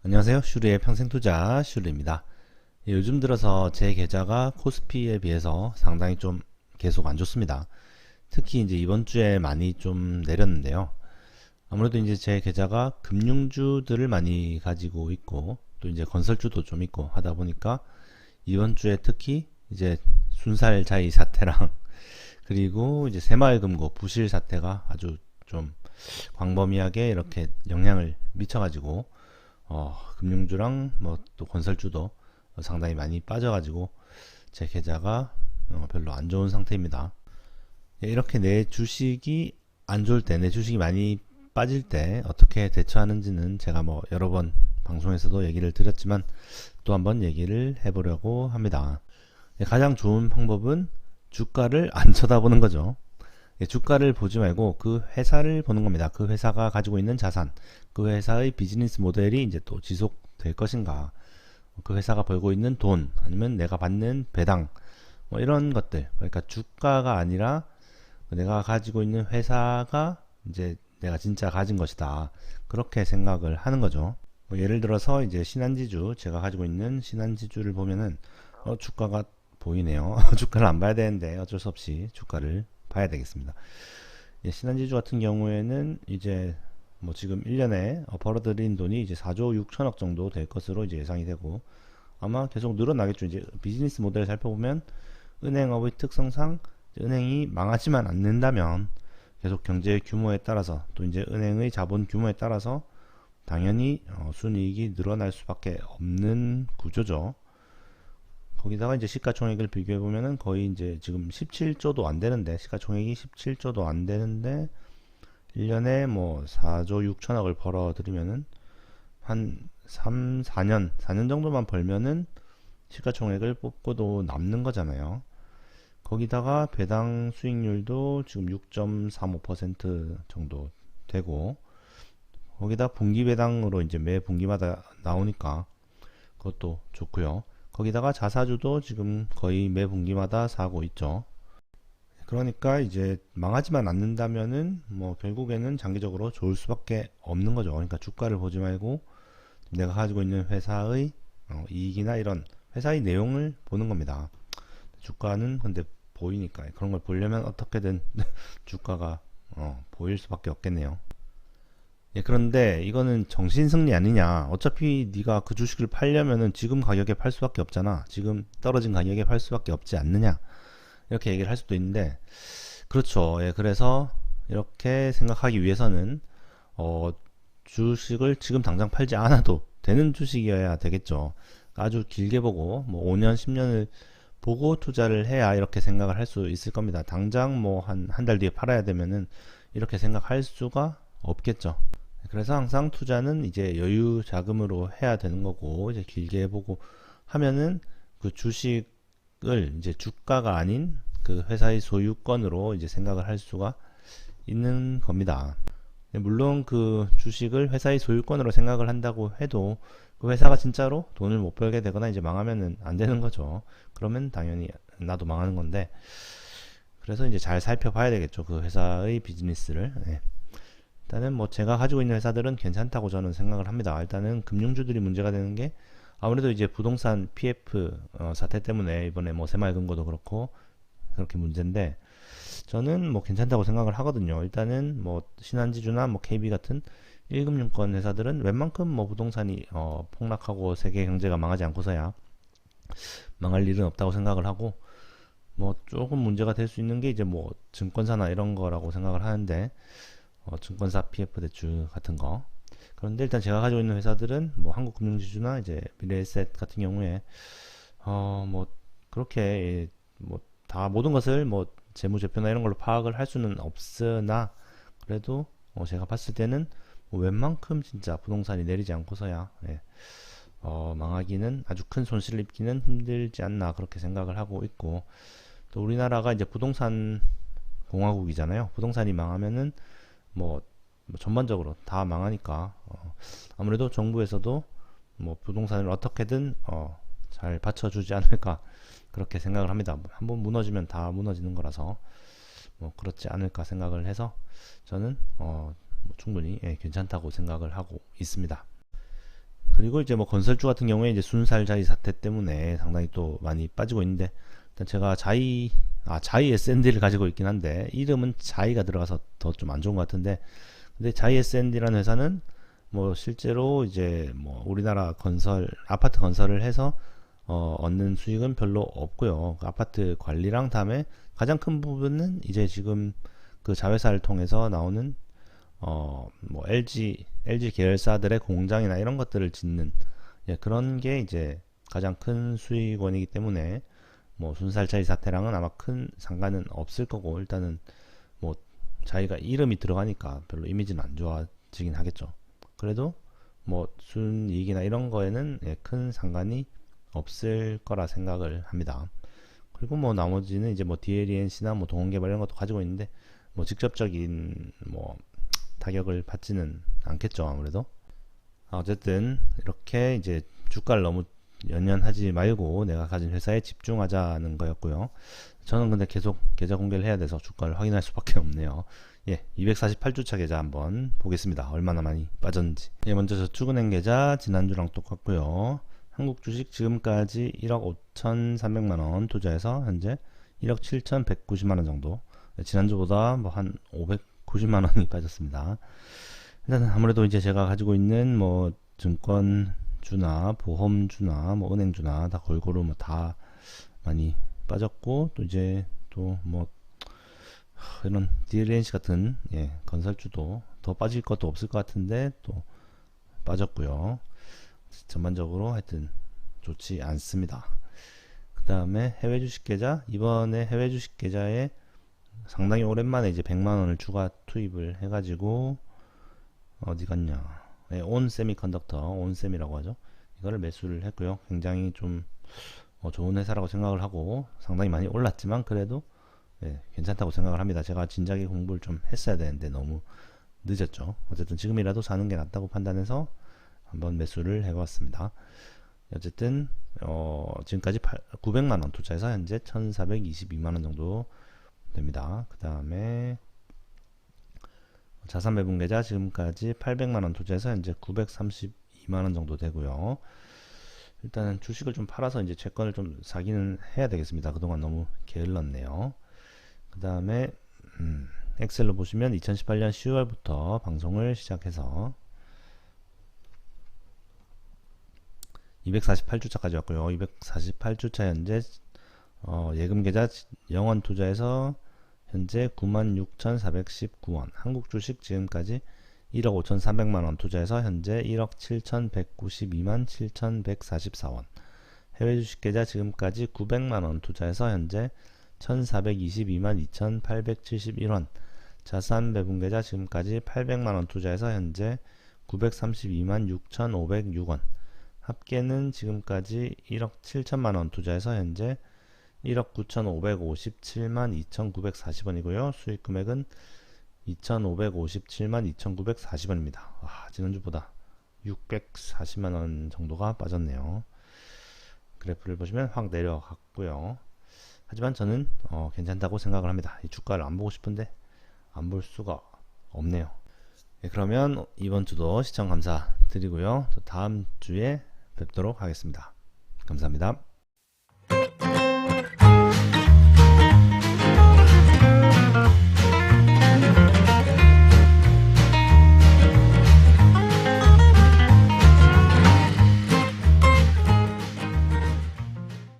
안녕하세요. 슈리의 평생투자 슈리입니다. 요즘 들어서 제 계좌가 코스피에 비해서 상당히 좀 계속 안 좋습니다. 특히 이제 이번 주에 많이 좀 내렸는데요. 아무래도 이제 제 계좌가 금융주들을 많이 가지고 있고 또 이제 건설주도 좀 있고 하다 보니까 이번 주에 특히 이제 순살자이 사태랑 그리고 이제 새마을금고 부실 사태가 아주 좀 광범위하게 이렇게 영향을 미쳐가지고 금융주랑 뭐 또 건설주도 상당히 많이 빠져가지고 제 계좌가 별로 안 좋은 상태입니다. 예, 이렇게 내 주식이 안 좋을 때, 내 주식이 많이 빠질 때 어떻게 대처하는지는 제가 뭐 여러 번 방송에서도 얘기를 드렸지만 또 한번 얘기를 해보려고 합니다. 예, 가장 좋은 방법은 주가를 안 쳐다보는 거죠. 예, 주가를 보지 말고 그 회사를 보는 겁니다. 그 회사가 가지고 있는 자산, 그 회사의 비즈니스 모델이 이제 또 지속될 것인가, 그 회사가 벌고 있는 돈, 아니면 내가 받는 배당, 뭐 이런 것들. 그러니까 주가가 아니라 내가 가지고 있는 회사가 이제 내가 진짜 가진 것이다. 그렇게 생각을 하는 거죠. 뭐 예를 들어서 이제 신한지주, 제가 가지고 있는 신한지주를 보면은 주가가 보이네요. 주가를 안 봐야 되는데 어쩔 수 없이 주가를 봐야 되겠습니다. 예, 신한지주 같은 경우에는 이제 뭐 지금 1년에 벌어들인 돈이 이제 4조 6천억 정도 될 것으로 이제 예상이 되고 아마 계속 늘어나겠죠. 이제 비즈니스 모델을 살펴보면 은행업의 특성상 은행이 망하지만 않는다면 계속 경제 규모에 따라서 또 이제 은행의 자본 규모에 따라서 당연히 순이익이 늘어날 수밖에 없는 구조죠. 거기다가 이제 시가총액을 비교해 보면은 거의 이제 지금 17조도 안 되는데 시가총액이 17조도 안 되는데 1년에 뭐 4조 6천억을 벌어들이면은 한 3, 4년 정도만 벌면은 시가총액을 뽑고도 남는 거잖아요. 거기다가 배당 수익률도 지금 6.35% 정도 되고 거기다 분기 배당으로 이제 매 분기마다 나오니까 그것도 좋고요. 거기다가 자사주도 지금 거의 매 분기마다 사고 있죠. 그러니까 이제 망하지만 않는다면은 뭐 결국에는 장기적으로 좋을 수밖에 없는 거죠. 그러니까 주가를 보지 말고 내가 가지고 있는 회사의 이익이나 이런 회사의 내용을 보는 겁니다. 주가는 근데 보이니까 그런 걸 보려면 어떻게든 주가가 보일 수밖에 없겠네요. 예, 그런데 이거는 정신승리 아니냐. 어차피 네가 그 주식을 팔려면은 지금 가격에 팔 수밖에 없잖아. 지금 떨어진 가격에 팔 수밖에 없지 않느냐. 이렇게 얘기를 할 수도 있는데 그렇죠. 예, 그래서 이렇게 생각하기 위해서는 어, 주식을 지금 당장 팔지 않아도 되는 주식이어야 되겠죠. 아주 길게 보고 뭐 5년, 10년을 보고 투자를 해야 이렇게 생각을 할 수 있을 겁니다. 당장 뭐 한 달 뒤에 팔아야 되면은 이렇게 생각할 수가 없겠죠. 그래서 항상 투자는 이제 여유 자금으로 해야 되는 거고 이제 길게 보고 하면은 그 주식을 이제 주가가 아닌 그 회사의 소유권으로 이제 생각을 할 수가 있는 겁니다. 물론 그 주식을 회사의 소유권으로 생각을 한다고 해도 그 회사가 진짜로 돈을 못 벌게 되거나 이제 망하면은 안 되는 거죠. 그러면 당연히 나도 망하는 건데 그래서 이제 잘 살펴봐야 되겠죠. 그 회사의 비즈니스를. 네. 일단은 뭐 제가 가지고 있는 회사들은 괜찮다고 저는 생각을 합니다. 일단은 금융주들이 문제가 되는 게 아무래도 이제 부동산 PF 사태 때문에 이번에 뭐 새마을금고도 그렇고 그렇게 문제인데 저는 뭐 괜찮다고 생각을 하거든요. 일단은 뭐 신한지주나 뭐 KB 같은 1금융권 회사들은 웬만큼 뭐 부동산이 폭락하고 세계 경제가 망하지 않고서야 망할 일은 없다고 생각을 하고 뭐 조금 문제가 될 수 있는 게 이제 뭐 증권사나 이런 거라고 생각을 하는데 증권사 PF 대출 같은 거. 그런데 일단 제가 가지고 있는 회사들은 뭐 한국금융지주나 이제 미래에셋 같은 경우에 뭐 그렇게 뭐 다 모든 것을 뭐 재무제표나 이런 걸로 파악을 할 수는 없으나 그래도 제가 봤을 때는 뭐 웬만큼 진짜 부동산이 내리지 않고서야 망하기는 아주 큰 손실을 입기는 힘들지 않나 그렇게 생각을 하고 있고 또 우리나라가 이제 부동산 공화국이잖아요. 부동산이 망하면은 뭐 전반적으로 다 망하니까 아무래도 정부에서도 뭐 부동산을 어떻게든 잘 받쳐주지 않을까 그렇게 생각을 합니다. 한번 무너지면 다 무너지는 거라서 뭐 그렇지 않을까 생각을 해서 저는 뭐 충분히 괜찮다고 생각을 하고 있습니다. 그리고 이제 뭐 건설주 같은 경우에 이제 순살자이 사태 때문에 상당히 또 많이 빠지고 있는데, 일단 제가 자이 SND를 가지고 있긴 한데 이름은 자이가 들어가서 더 좀 안 좋은 것 같은데, 근데 자이 SND라는 회사는 뭐 실제로 이제 뭐 우리나라 아파트 건설을 해서 얻는 수익은 별로 없고요. 그 아파트 관리랑 다음에 가장 큰 부분은 이제 지금 그 자회사를 통해서 나오는 뭐 LG 계열사들의 공장이나 이런 것들을 짓는, 예, 그런 게 이제 가장 큰 수익원이기 때문에 뭐 순살차이 사태랑은 아마 큰 상관은 없을 거고, 일단은 뭐 자기가 이름이 들어가니까 별로 이미지는 안 좋아지긴 하겠죠. 그래도 뭐 순이익이나 이런 거에는, 예, 큰 상관이 없을 거라 생각을 합니다. 그리고 뭐 나머지는 이제 뭐 DLENC나 뭐 동원개발 이런 것도 가지고 있는데 뭐 직접적인 뭐 타격을 받지는 않겠죠, 아무래도. 어쨌든 이렇게 이제 주가를 너무 연연하지 말고 내가 가진 회사에 집중하자는 거였고요. 저는 근데 계속 계좌 공개를 해야 돼서 주가를 확인할 수밖에 없네요. 예, 248주차 계좌 한번 보겠습니다. 얼마나 많이 빠졌는지. 예, 먼저 저축은행 계좌 지난주랑 똑같고요. 한국 주식 지금까지 1억 5,300만원 투자해서 현재 1억 7,190만원 정도. 지난주보다 뭐 한 590만원이 빠졌습니다. 일단 아무래도 이제 제가 가지고 있는 뭐 증권주나 보험주나 뭐 은행주나 다 골고루 뭐 다 많이 빠졌고, 또 이제 또 뭐 이런 DLNC 같은, 예, 건설주도 더 빠질 것도 없을 것 같은데 또 빠졌고요. 전반적으로 하여튼 좋지 않습니다. 그 다음에 해외 주식 계좌, 이번에 해외 주식 계좌에 상당히 오랜만에 이제 100만원을 추가 투입을 해가지고 어디 갔냐, 네, 온세미라고 하죠. 이거를 매수를 했고요. 굉장히 좀 좋은 회사라고 생각을 하고 상당히 많이 올랐지만 그래도, 네, 괜찮다고 생각을 합니다. 제가 진작에 공부를 좀 했어야 되는데 너무 늦었죠. 어쨌든 지금이라도 사는 게 낫다고 판단해서 한번 매수를 해봤습니다. 어쨌든 지금까지 900만원 투자해서 현재 1422만원 정도 됩니다. 그 다음에 자산 배분 계좌 지금까지 800만원 투자해서 현재 932만원 정도 되고요. 일단은 주식을 좀 팔아서 이제 채권을 좀 사기는 해야 되겠습니다. 그동안 너무 게을렀네요. 그 다음에 엑셀로 보시면 2018년 10월부터 방송을 시작해서 248주차까지 왔고요. 248주차 현재 예금 계좌 영원 투자해서 현재 96,419원, 한국 주식 지금까지 1억 5,300만원 투자해서 현재 1억 7,192만 7,144원, 해외 주식 계좌 지금까지 900만원 투자해서 현재 1,422만 2,871원, 자산 배분 계좌 지금까지 800만원 투자해서 현재 932만 6,506원, 합계는 지금까지 1억 7천만원 투자해서 현재 1억 9,557만 2,940원이고요. 수익 금액은 2,557만 2,940원입니다. 지난주보다 640만원 정도가 빠졌네요. 그래프를 보시면 확 내려갔고요. 하지만 저는 괜찮다고 생각을 합니다. 이 주가를 안 보고 싶은데 안 볼 수가 없네요. 네, 그러면 이번 주도 시청 감사드리고요. 또 다음 주에 뵙도록 하겠습니다. 감사합니다.